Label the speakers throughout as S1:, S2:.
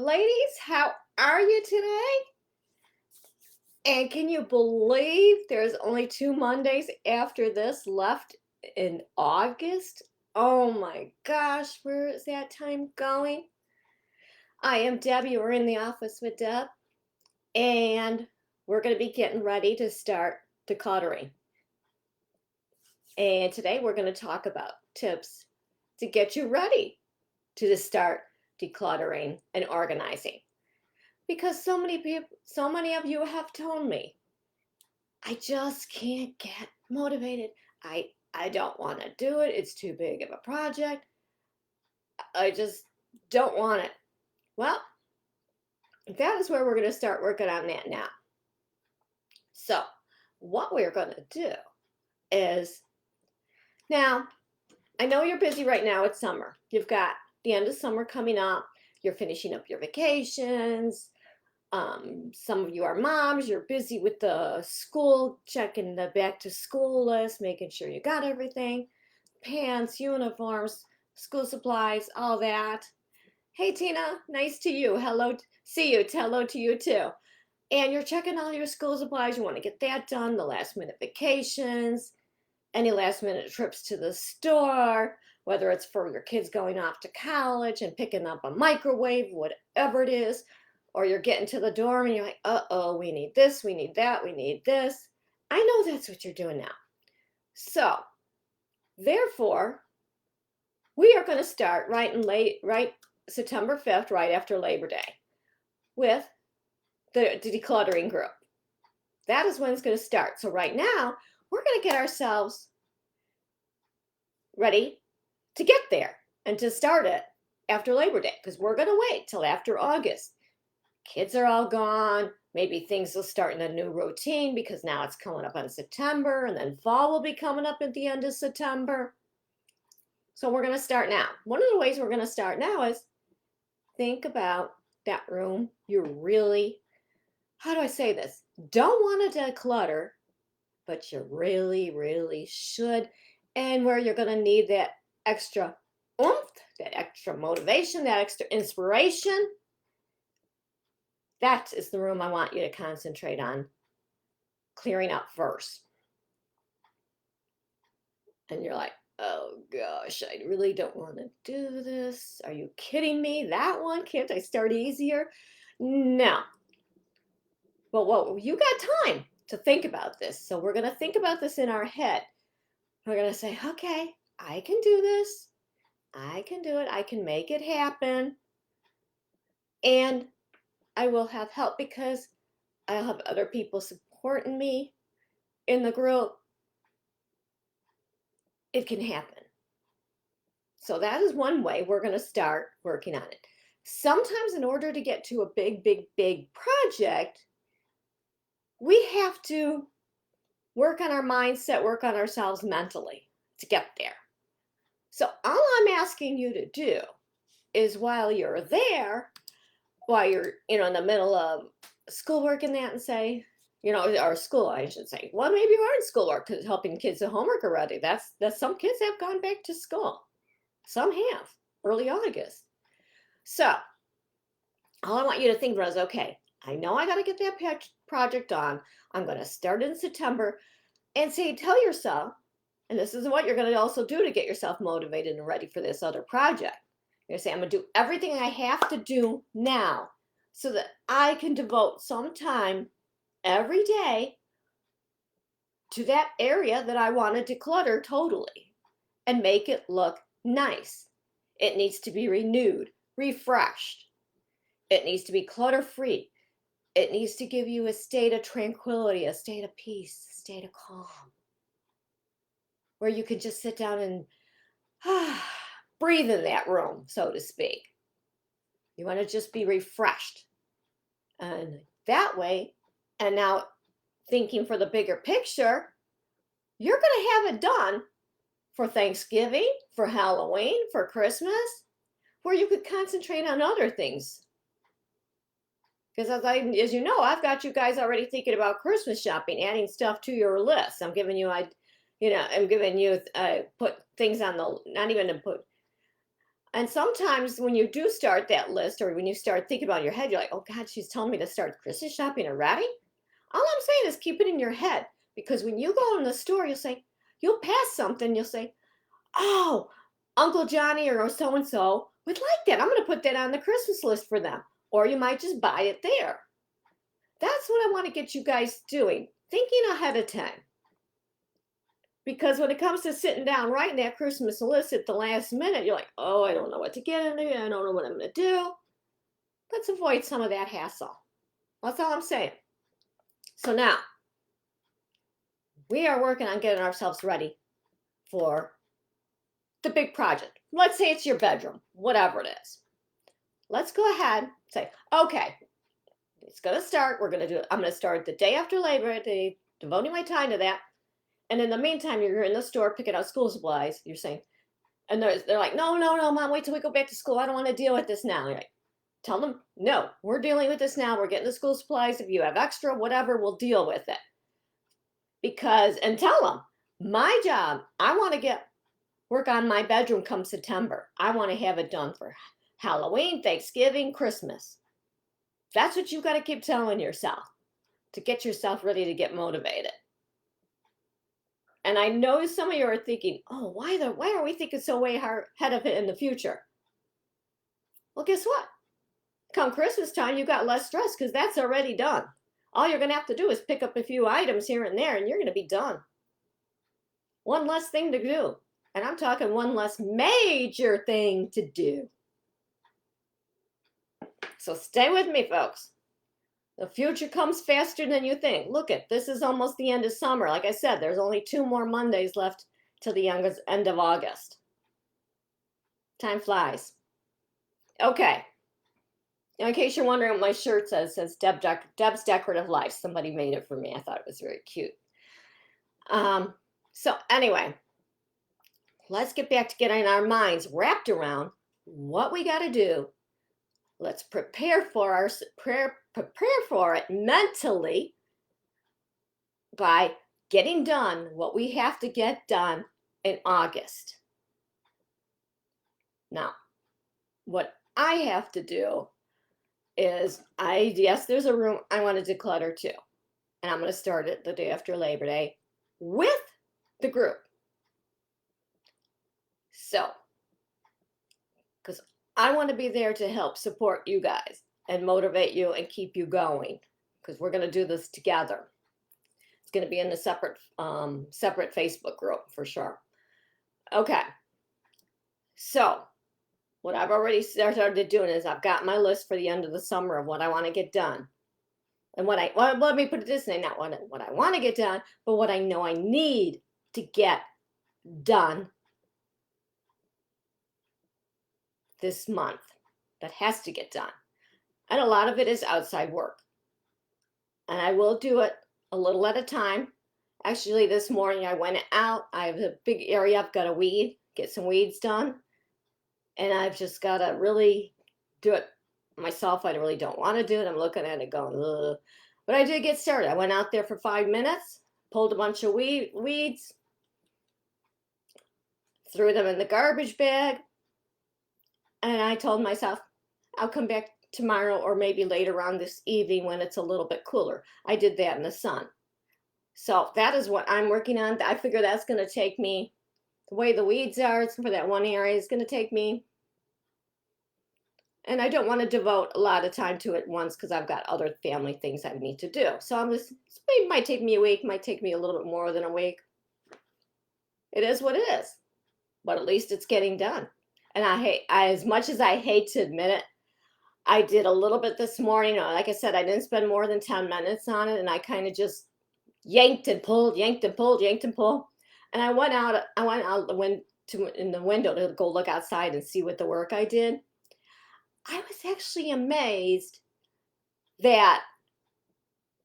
S1: Ladies, how are you today? And can you believe there's only 2 Mondays after this left in August? Oh my gosh, where is that time going? I am Debbie. We're in the office with Deb, and we're going to be getting ready to start decluttering. And today we're going to talk about tips to get you ready to start decluttering and organizing. Because so many of you have told me, I just can't get motivated. I don't want to do it. It's too big of a project. I just don't want it. Well, that is where we're going to start working on that now. So, what we're going to do is now, I know you're busy right now. It's summer. You've got the end of summer coming up. You're finishing up your vacations. Some of you are moms, you're busy with the school, checking the back to school list, making sure you got everything, pants, uniforms, school supplies, all that. Hey Tina, nice to you. See you. Hello to you too. And you're checking all your school supplies. You want to get that done, the last minute vacations, any last minute trips to the store, whether it's for your kids going off to college and picking up a microwave, whatever it is, or you're getting to the dorm and you're like, uh-oh, we need this, we need that, we need this. I know that's what you're doing now. So, therefore, we are going to start right September 5th, right after Labor Day, with the decluttering group. That is when it's going to start. So right now, we're going to get ourselves ready to get there and to start it after Labor Day, because we're going to wait till after August. Kids are all gone. Maybe things will start in a new routine because now it's coming up on September, and then fall will be coming up at the end of September. So we're going to start now. One of the ways we're going to start now is think about that room you really, how do I say this? Don't want to declutter, but you really, really should. And where you're going to need that extra oomph, that extra motivation, that extra inspiration. That is the room I want you to concentrate on clearing up first. And you're like, oh gosh, I really don't want to do this. Are you kidding me? That one? Can't I start easier? No. Well, you got time to think about this. So we're going to think about this in our head. We're going to say, okay, I can do this. I can do it. I can make it happen. And I will have help because I'll have other people supporting me in the group. It can happen. So that is one way we're going to start working on it. Sometimes in order to get to a big project, we have to work on our mindset, work on ourselves mentally to get there. So all I'm asking you to do is while you're there, while you're, in the middle of schoolwork and that, and say, or school, I should say. Well, maybe you are in schoolwork because helping kids with homework already. That's some kids have gone back to school. Some have, early August. So all I want you to think about is, okay, I know I got to get that project on. I'm going to start in September, and tell yourself, and this is what you're going to also do to get yourself motivated and ready for this other project. You're going to say, I'm going to do everything I have to do now so that I can devote some time every day to that area that I want to declutter totally and make it look nice. It needs to be renewed, refreshed. It needs to be clutter-free. It needs to give you a state of tranquility, a state of peace, a state of calm, where you can just sit down and breathe in that room, so to speak. You want to just be refreshed. And that way, and now thinking for the bigger picture, you're going to have it done for Thanksgiving, for Halloween, for Christmas, where you could concentrate on other things. Because as you know, I've got you guys already thinking about Christmas shopping, adding stuff to your list. I'm giving you, put things on the, not even to put, And sometimes when you do start that list, or when you start thinking about it in your head, you're like, oh God, she's telling me to start Christmas shopping already? All I'm saying is keep it in your head, because when you go in the store, you'll pass something, you'll say, oh, Uncle Johnny or so and so would like that. I'm going to put that on the Christmas list for them. Or you might just buy it there. That's what I want to get you guys doing, thinking ahead of time. Because when it comes to sitting down writing that Christmas list at the last minute, you're like, oh, I don't know what to get into. I don't know what I'm going to do. Let's avoid some of that hassle. That's all I'm saying. So now, we are working on getting ourselves ready for the big project. Let's say it's your bedroom, whatever it is. Let's go ahead and say, okay, it's going to start. I'm going to start the day after Labor Day, devoting my time to that. And in the meantime, you're in the store picking out school supplies. You're saying, and they're like, no, Mom, wait till we go back to school. I don't want to deal with this now. You're like, tell them, no, we're dealing with this now. We're getting the school supplies. If you have extra, whatever, we'll deal with it. And tell them, my job, I want to work on my bedroom come September. I want to have it done for Halloween, Thanksgiving, Christmas. That's what you got to keep telling yourself to get yourself ready to get motivated. And I know some of you are thinking, oh, why are we thinking so way ahead of it in the future? Well, guess what? Come Christmas time, you got less stress because that's already done. All you're going to have to do is pick up a few items here and there, and you're going to be done. One less thing to do. And I'm talking one less major thing to do. So stay with me, folks. The future comes faster than you think. Look this is almost the end of summer. Like I said, there's only 2 more Mondays left till the end of August. Time flies. Okay. Now, in case you're wondering what my shirt says Deb's Decorative Life. Somebody made it for me. I thought it was very cute. So anyway, let's get back to getting our minds wrapped around what we got to do. Let's prepare for it mentally by getting done what we have to get done in August. Now, what I have to do is, yes, there's a room I want to declutter too. And I'm going to start it the day after Labor Day with the group. So, because I want to be there to help support you guys and motivate you and keep you going, because we're going to do this together. It's going to be in a separate Facebook group for sure. Okay. So what I've already started doing is I've got my list for the end of the summer of what I want to get done. And let me put it this way, not what I want to get done, but what I know I need to get done this month that has to get done. And a lot of it is outside work. And I will do it a little at a time. Actually, this morning I went out. I have a big area. I've got to get some weeds done. And I've just got to really do it myself. I really don't want to do it. I'm looking at it going, ugh. But I did get started. I went out there for 5 minutes, pulled a bunch of weeds, threw them in the garbage bag. And I told myself, I'll come back tomorrow or maybe later on this evening when it's a little bit cooler. I did that in the sun. So that is what I'm working on. I figure that's going to take me, the way the weeds are, it's for that one area, it's going to take me. And I don't want to devote a lot of time to it once because I've got other family things I need to do. So it might take me a week, might take me a little bit more than a week. It is what it is. But at least it's getting done. And as much as I hate to admit it, I did a little bit this morning. Like I said, I didn't spend more than 10 minutes on it, and I kind of just yanked and pulled. And I went out in the window to go look outside and see what the work I did. I was actually amazed that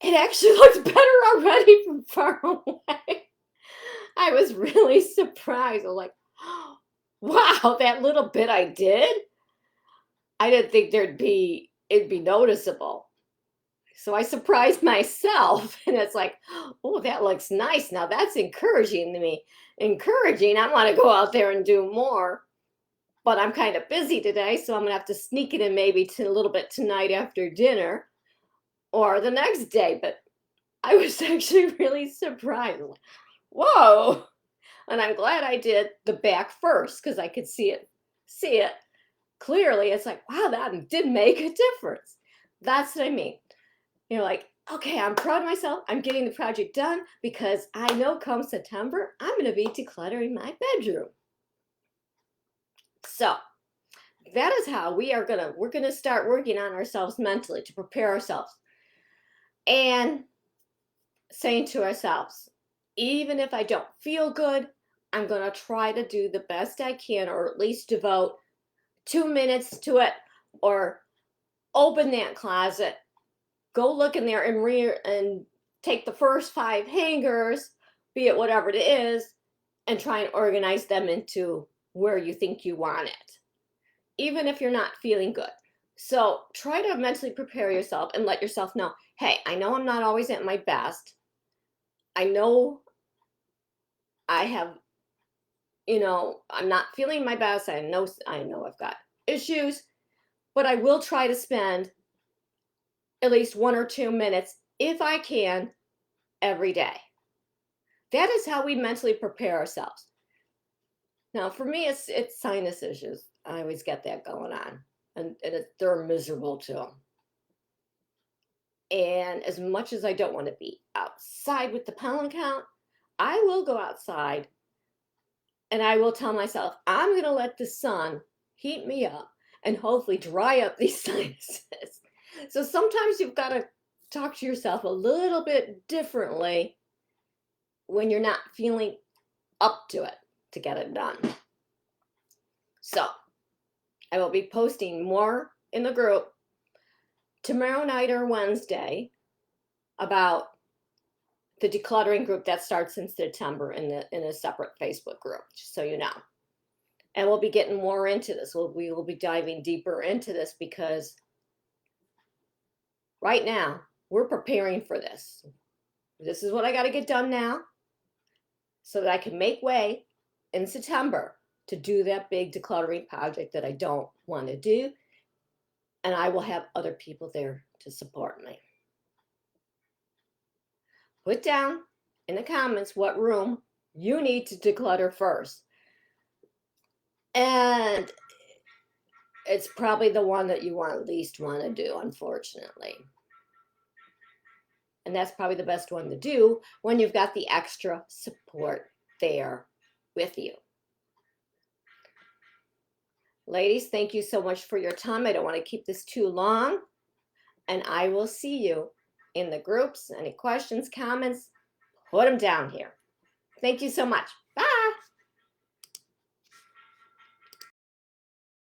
S1: it actually looks better already from far away. I was really surprised. I was like, oh, wow, that little bit I did, I didn't think it'd be noticeable. So I surprised myself, and it's like, oh, that looks nice. Now that's encouraging to me. I want to go out there and do more. but I'm kind of busy today, so I'm gonna have to sneak it in maybe a little bit tonight after dinner or the next day. But I was actually really surprised. Whoa. And I'm glad I did the back first because I could see it clearly. It's like, wow, that did make a difference. That's what I mean. You're like, okay, I'm proud of myself. I'm getting the project done because I know come September, I'm going to be decluttering my bedroom. So that is how we're going to start working on ourselves mentally to prepare ourselves and saying to ourselves, even if I don't feel good, I'm going to try to do the best I can, or at least devote 2 minutes to it, or open that closet, go look in there and take the first 5 hangers, be it whatever it is, and try and organize them into where you think you want it, even if you're not feeling good. So try to mentally prepare yourself and let yourself know, hey, I know I'm not always at my best. I know I have, I'm not feeling my best. I know I've got issues, but I will try to spend at least 1 or 2 minutes, if I can, every day. That is how we mentally prepare ourselves. Now, for me, it's sinus issues. I always get that going on, and they're miserable too. And as much as I don't want to be outside with the pollen count, I will go outside and I will tell myself, I'm going to let the sun heat me up and hopefully dry up these sinuses. So sometimes you've got to talk to yourself a little bit differently when you're not feeling up to it to get it done. So I will be posting more in the group tomorrow night or Wednesday about the decluttering group that starts in September in a separate Facebook group, just so you know. And we'll be getting more into this. We will be diving deeper into this because right now we're preparing for this. This is what I got to get done now so that I can make way in September to do that big decluttering project that I don't want to do. And I will have other people there to support me. Put down in the comments what room you need to declutter first. And it's probably the one that you least want to do, unfortunately. And that's probably the best one to do when you've got the extra support there with you. Ladies, thank you so much for your time. I don't want to keep this too long. And I will see you in the groups. Any questions, comments, put them down here. Thank you so much.